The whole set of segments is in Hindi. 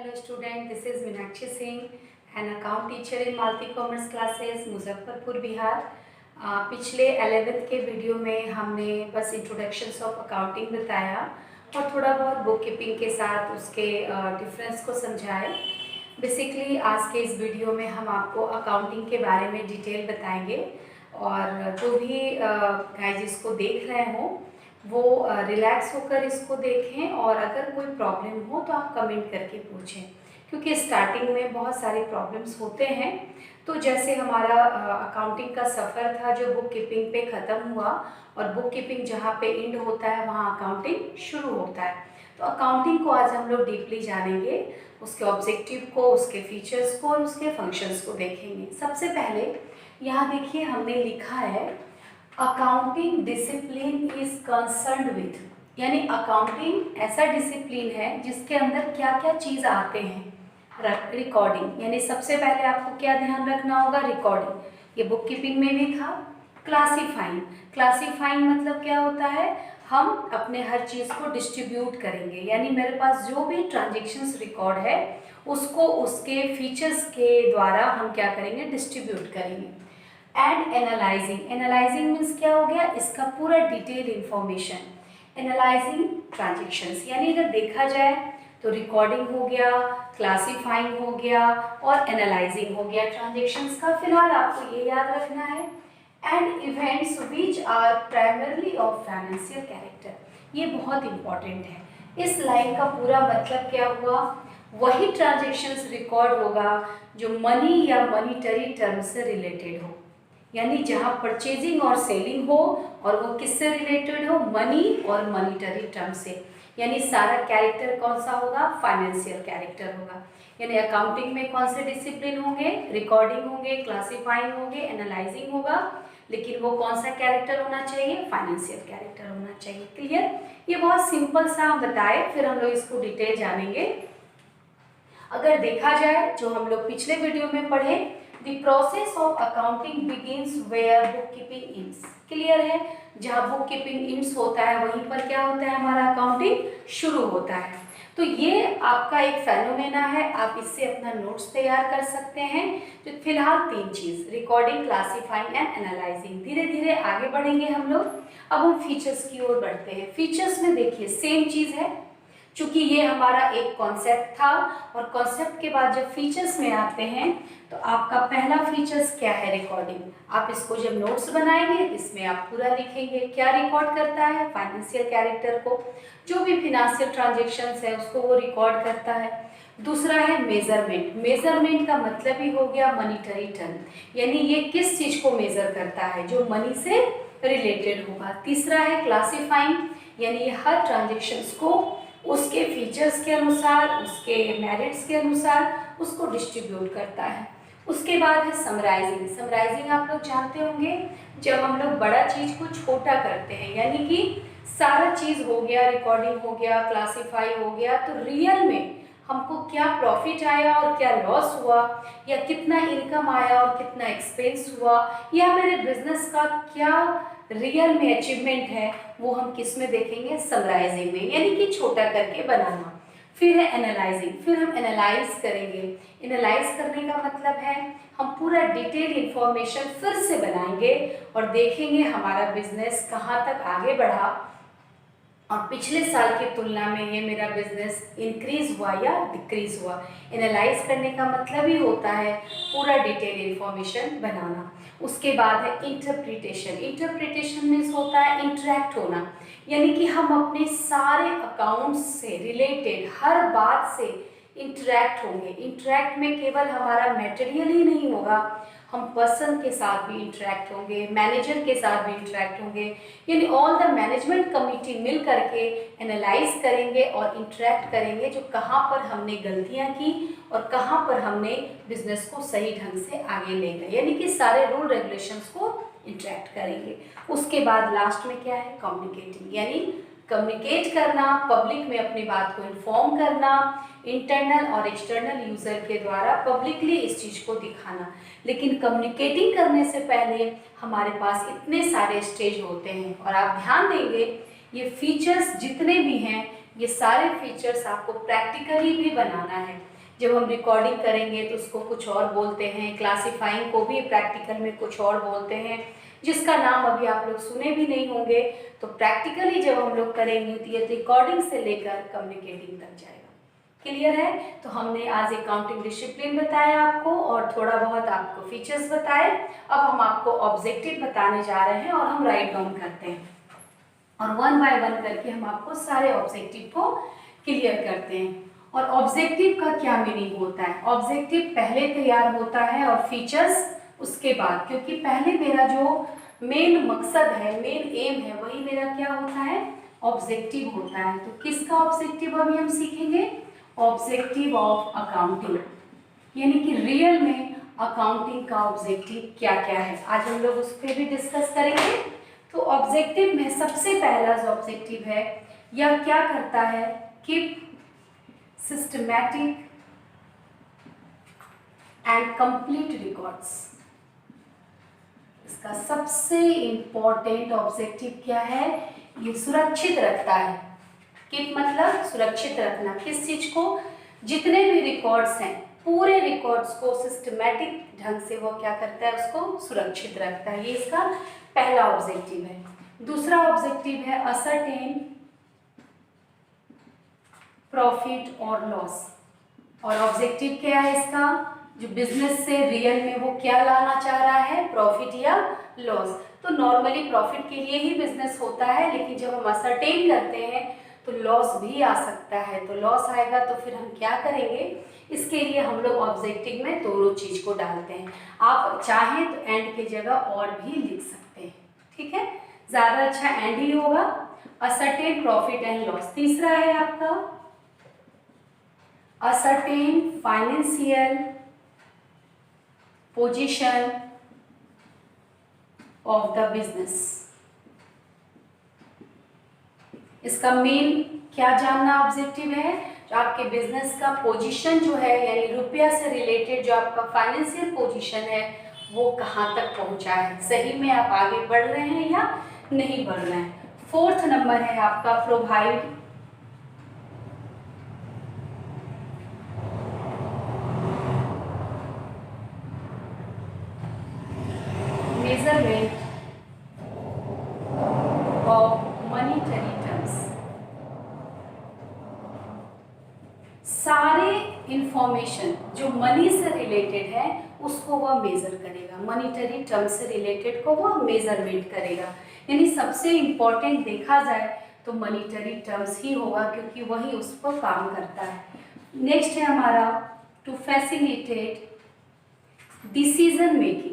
Hello student, this is Meenakshi Singh, an account teacher in Malti Commerce classes, Muzaffarpur Bihar. पिछले 11th के वीडियो में हमने बस इंट्रोडक्शंस ऑफ अकाउंटिंग बताया और थोड़ा बहुत बुक कीपिंग के साथ उसके डिफरेंस को समझाए। बेसिकली आज के इस वीडियो में हम आपको अकाउंटिंग के बारे में डिटेल बताएंगे और जो भी गाइस इसको देख रहे हों वो रिलैक्स होकर इसको देखें और अगर कोई प्रॉब्लम हो तो आप कमेंट करके पूछें, क्योंकि स्टार्टिंग में बहुत सारे प्रॉब्लम्स होते हैं। तो जैसे हमारा अकाउंटिंग का सफ़र था जो बुक कीपिंग पे ख़त्म हुआ और बुक कीपिंग जहाँ पे एंड होता है वहाँ अकाउंटिंग शुरू होता है। तो अकाउंटिंग को आज हम लोग डीपली जानेंगे, उसके ऑब्जेक्टिव को, उसके फीचर्स को और उसके फंक्शंस को देखेंगे। सबसे पहले यहाँ देखिए हमने लिखा है accounting discipline is concerned with, यानी अकाउंटिंग ऐसा डिसिप्लिन है जिसके अंदर क्या क्या चीज़ आते हैं। रिकॉर्डिंग, यानी सबसे पहले आपको क्या ध्यान रखना होगा, रिकॉर्डिंग, ये बुक कीपिंग में भी था। क्लासीफाइंग, क्लासीफाइंग मतलब क्या होता है, हम अपने हर चीज़ को डिस्ट्रीब्यूट करेंगे, यानी मेरे पास जो भी ट्रांजेक्शन्स रिकॉर्ड है उसको उसके फीचर्स के द्वारा हम क्या करेंगे, डिस्ट्रीब्यूट करेंगे। एंड एनालाइजिंग, एनालाइजिंग मीन्स क्या हो गया, इसका पूरा डिटेल इंफॉर्मेशन। एनालाइजिंग ट्रांजेक्शन्स, यानी अगर देखा जाए तो रिकॉर्डिंग हो गया, क्लासीफाइंग हो गया और एनालाइजिंग हो गया ट्रांजेक्शन्स का। फिलहाल आपको ये याद रखना है। And events which are primarily of financial character, ये बहुत इंपॉर्टेंट है। इस लाइन का पूरा मतलब क्या हुआ, वही ट्रांजेक्शन्स रिकॉर्ड होगा जो मनी या मनीटरी टर्म से रिलेटेड हो, यानी जहाँ परचेजिंग और सेलिंग हो और वो किससे रिलेटेड हो, मनी और मनीटरी टर्म से। यानी सारा कैरेक्टर कौन सा होगा, फाइनेंशियल कैरेक्टर होगा। यानी अकाउंटिंग में कौन से डिसिप्लिन होंगे, रिकॉर्डिंग होंगे, क्लासीफाइंग होंगे, एनालाइजिंग होगा, लेकिन वो कौन सा कैरेक्टर होना चाहिए, फाइनेंशियल कैरेक्टर होना चाहिए। क्लियर, ये बहुत सिंपल सा हम बताए, फिर हम लोग इसको डिटेल जानेंगे। अगर देखा जाए जो हम लोग पिछले वीडियो में पढ़े, The process of accounting begins where bookkeeping ends. Clear है, जहाँ बुक कीपिंग ends होता है वहीं पर क्या होता है, हमारा अकाउंटिंग शुरू होता है। तो ये आपका एक फेनोमेना है, आप इससे अपना नोट्स तैयार कर सकते हैं। तो फिलहाल तीन चीज़, रिकॉर्डिंग, क्लासीफाइंग एंड एनालाइजिंग। धीरे धीरे आगे बढ़ेंगे हम लोग। अब हम फीचर्स की ओर बढ़ते हैं। फीचर्स में देखिए सेम चीज़ है, चूँकि ये हमारा एक कॉन्सेप्ट था और कॉन्सेप्ट के बाद जब फीचर्स में आते हैं तो आपका पहला फीचर्स क्या है, रिकॉर्डिंग। आप इसको जब नोट्स बनाएंगे इसमें आप पूरा लिखेंगे, क्या रिकॉर्ड करता है, फाइनेंशियल कैरेक्टर को, जो भी फिनेंशियल ट्रांजेक्शन्स है उसको वो रिकॉर्ड करता है। दूसरा है मेजरमेंट, मेजरमेंट का मतलब ही हो गया मनीटरी टर्म, यानी ये किस चीज़ को मेजर करता है, जो मनी से रिलेटेड होगा। तीसरा है क्लासीफाइंग, यानी ये हर ट्रांजेक्शन्स को उसके फीचर्स के अनुसार, उसके मेरिट्स के अनुसार उसको डिस्ट्रीब्यूट करता है। उसके बाद है समराइजिंग। समराइजिंग आप लोग जानते होंगे, जब हम लोग बड़ा चीज़ को छोटा करते हैं, यानी कि सारा चीज़ हो गया, रिकॉर्डिंग हो गया, क्लासीफाई हो गया, तो रियल में हमको क्या प्रॉफिट आया और क्या लॉस हुआ, या कितना इनकम आया और कितना एक्सपेंस हुआ, या मेरे बिजनेस का क्या रियल में अचीवमेंट है, वो हम किस में देखेंगे, समराइजिंग में, यानी कि छोटा करके बनाना। फिर है एनालाइजिंग, फिर हम एनालाइज करेंगे। एनालाइज करने का मतलब है हम पूरा डिटेल इंफॉर्मेशन फिर से बनाएंगे और देखेंगे हमारा बिजनेस कहाँ तक आगे बढ़ा और पिछले साल की तुलना में ये मेरा बिजनेस इंक्रीज हुआ या डिक्रीज हुआ। एनालाइज करने का मतलब ही होता है पूरा डिटेल इंफॉर्मेशन बनाना। उसके बाद है इंटरप्रिटेशन। इंटरप्रिटेशन मीन्स होता है इंटरेक्ट होना, यानी कि हम अपने सारे अकाउंट्स से रिलेटेड हर बात से इंटरेक्ट होंगे। इंटरेक्ट में केवल हमारा मटेरियल ही नहीं होगा, हम पर्सन के साथ भी इंटरेक्ट होंगे, मैनेजर के साथ भी इंटरेक्ट होंगे, यानी ऑल द मैनेजमेंट कमिटी मिल करके एनालाइज करेंगे और इंटरेक्ट करेंगे जो कहाँ पर हमने गलतियाँ की और कहाँ पर हमने बिजनेस को सही ढंग से आगे ले गए, यानी कि सारे रूल रेगुलेशंस को इंटरेक्ट करेंगे। उसके बाद लास्ट में क्या है, कम्युनिकेटिंग, यानी कम्युनिकेट करना, पब्लिक में अपनी बात को इन्फॉर्म करना, इंटरनल और एक्सटर्नल यूज़र के द्वारा पब्लिकली इस चीज़ को दिखाना। लेकिन कम्युनिकेटिंग करने से पहले हमारे पास इतने सारे स्टेज होते हैं और आप ध्यान देंगे ये फीचर्स जितने भी हैं ये सारे फीचर्स आपको प्रैक्टिकली भी बनाना है। जब हम रिकॉर्डिंग करेंगे तो उसको कुछ और बोलते हैं, क्लासिफाइंग को भी प्रैक्टिकल में कुछ और बोलते हैं, जिसका नाम अभी आप लोग सुने भी नहीं होंगे। तो प्रैक्टिकली जब हम लोग करेंगे तो ये रिकॉर्डिंग से लेकर कम्युनिकेटिंग तक जाएगा। क्लियर है? तो हमने आज अकाउंटिंग डिसिप्लिन बताया आपको और थोड़ा बहुत आपको फीचर्स बताए। अब हम आपको ऑब्जेक्टिव बताने जा रहे हैं और हम राइट डाउन करते हैं और वन बाय वन करके हम आपको सारे ऑब्जेक्टिव को क्लियर करते हैं। और ऑब्जेक्टिव का क्या मीनिंग होता है? ऑब्जेक्टिव पहले तैयार होता है और फीचर्स उसके बाद, क्योंकि पहले मेरा जो मेन मकसद है, मेन एम है, वही मेरा क्या होता है? ऑब्जेक्टिव होता है। तो किसका ऑब्जेक्टिव अभी हम सीखेंगे? ऑब्जेक्टिव ऑफ अकाउंटिंग, यानी कि रियल में अकाउंटिंग का ऑब्जेक्टिव क्या क्या है, आज हम लोग उस पर भी डिस्कस करेंगे। तो ऑब्जेक्टिव में सबसे पहला जो ऑब्जेक्टिव है यह क्या करता है? Keep systematic and complete records. इसका सबसे इंपॉर्टेंट ऑब्जेक्टिव क्या है? ये सुरक्षित रखता है। कीप मतलब सुरक्षित रखना, किस चीज को? जितने भी रिकॉर्ड्स हैं, पूरे रिकॉर्ड्स को सिस्टमैटिक ढंग से वो क्या करता है? उसको सुरक्षित रखता है। ये इसका पहला ऑब्जेक्टिव है। दूसरा ऑब्जेक्टिव है असरटेन प्रॉफिट और लॉस। और ऑब्जेक्टिव क्या है इसका? जो बिजनेस से रियल में वो क्या लाना चाह रहा है? प्रॉफिट या लॉस। तो नॉर्मली प्रॉफिट के लिए ही बिजनेस होता है, लेकिन जब हम असरटेन करते हैं तो लॉस भी आ सकता है। तो लॉस आएगा तो फिर हम क्या करेंगे? इसके लिए हम लोग ऑब्जेक्टिव में दोनों चीज को डालते हैं। आप चाहें तो एंड की जगह और भी लिख सकते हैं, ठीक है? ज्यादा अच्छा एंड ही होगा। Ascertain profit and loss. तीसरा है आपका ascertain financial position of the business. इसका मेन क्या जानना ऑब्जेक्टिव है? जो आपके बिजनेस का पोजीशन जो है, यानी रुपया से रिलेटेड जो आपका फाइनेंशियल पोजीशन है वो कहाँ तक पहुंचा है, सही में आप आगे बढ़ रहे हैं या नहीं बढ़ रहे हैं। फोर्थ नंबर है आपका provide measurement of monetary terms. सारे इंफॉर्मेशन जो मनी से रिलेटेड है उसको वह मेजर करेगा, मनीटरी टर्म से रिलेटेड को वह मेजरमेंट करेगा। यानी सबसे इंपॉर्टेंट देखा जाए तो मनीटरी टर्म्स ही होगा, क्योंकि वही उस पर काम करता है। नेक्स्ट है हमारा to facilitate decision making.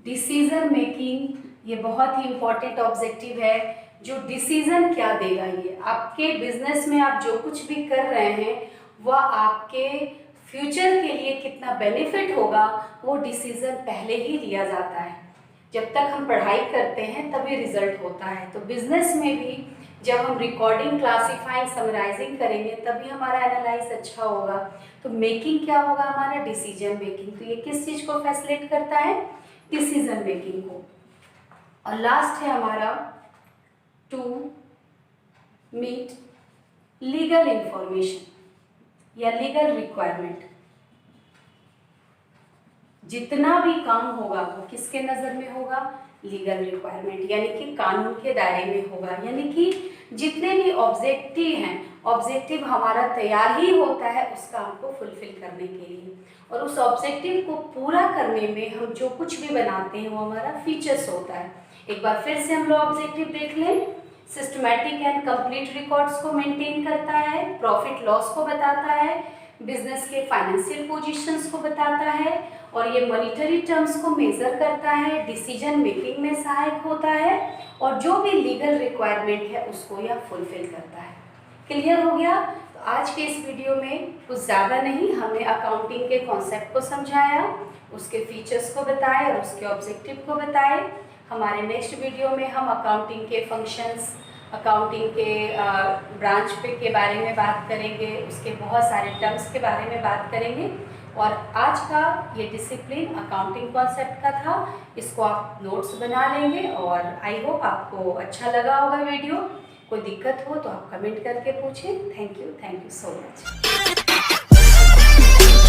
Decision making ये बहुत ही इंपॉर्टेंट ऑब्जेक्टिव है। जो डिसीजन क्या देगा, ये आपके बिजनेस में आप जो कुछ भी कर रहे हैं वह आपके फ्यूचर के लिए कितना बेनिफिट होगा, वो डिसीजन पहले ही लिया जाता है। जब तक हम पढ़ाई करते हैं तभी रिजल्ट होता है। तो बिजनेस में भी जब हम रिकॉर्डिंग, क्लासिफाइंग, समराइजिंग करेंगे तभी हमारा एनालाइज अच्छा होगा। तो मेकिंग क्या होगा हमारा? Decision making. तो ये किस चीज़ को फैसिलिटेट करता है? डिसीजन मेकिंग को। और लास्ट है हमारा टू मीट लीगल इंफॉर्मेशन या लीगल रिक्वायरमेंट। जितना भी काम होगा वो किसके नज़र में होगा? लीगल रिक्वायरमेंट, यानी कि कानून के दायरे में होगा। यानी कि जितने भी ऑब्जेक्टिव हैं, ऑब्जेक्टिव हमारा तैयार ही होता है उस काम को फुलफिल करने के लिए, और उस ऑब्जेक्टिव को पूरा करने में हम जो कुछ भी बनाते हैं वो हमारा फीचर्स होता है। एक बार फिर से हम लोग ऑब्जेक्टिव देख लें। सिस्टमैटिक एंड कंप्लीट रिकॉर्ड्स को मेंटेन करता है, प्रॉफिट लॉस को बताता है, बिजनेस के फाइनेंशियल पोजीशंस को बताता है, और ये मॉनिटरी टर्म्स को मेजर करता है, डिसीजन मेकिंग में सहायक होता है, और जो भी लीगल रिक्वायरमेंट है उसको यह फुलफिल करता है। क्लियर हो गया? तो आज के इस वीडियो में कुछ ज़्यादा नहीं, हमने अकाउंटिंग के कॉन्सेप्ट को समझाया, उसके फीचर्स को बताए और उसके ऑब्जेक्टिव को बताए। हमारे नेक्स्ट वीडियो में हम अकाउंटिंग के फंक्शंस, अकाउंटिंग के ब्रांच पे के बारे में बात करेंगे, उसके बहुत सारे टर्म्स के बारे में बात करेंगे। और आज का ये डिसिप्लिन अकाउंटिंग कॉन्सेप्ट का था, इसको आप नोट्स बना लेंगे और आई होप आपको अच्छा लगा होगा वीडियो। कोई दिक्कत हो तो आप कमेंट करके पूछें। Thank you so much.